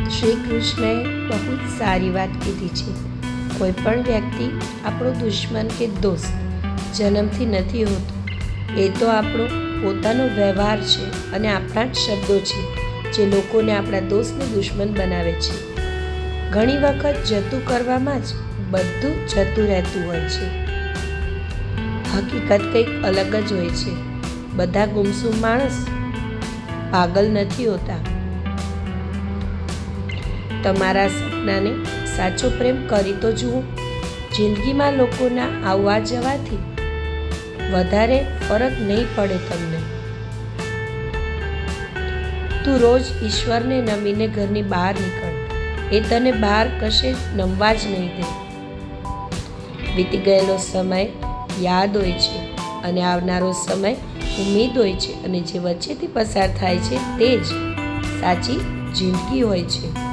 શ્રી કૃષ્ણએ બહુ જ સારી વાત કીધી છે. કોઈ પણ વ્યક્તિ આપણો દુશ્મન કે દોસ્ત જન્મથી નથી હોતો. એ તો આપણો પોતાનો વ્યવહાર છે અને આપણા જ શબ્દો છે જે લોકોને આપણા દોસ્તને દુશ્મન બનાવે છે. ઘણી વખત જતું કરવામાં જ બધું જતું રહેતું હોય છે. હકીકત કંઈક અલગ જ હોય છે. બધા ગુમસુમ માણસ પાગલ નથી હોતા. તમારા સપનાને સાચો પ્રેમ કરી તો જુઓ. જિંદગીમાં લોકોના આવવા જવાથી વધારે ફરક નહીં પડે તમને. તું રોજ ઈશ્વરને નમીને ઘરની બહાર નીકળ. એ તને બહાર કશે નમવા જ નહીં દે. વીતી ગયેલો સમય યાદ હોય છે અને આવનારો સમય ઉમ્મીદ હોય છે, અને જે વચ્ચેથી પસાર થાય છે તે જ સાચી જિંદગી હોય છે.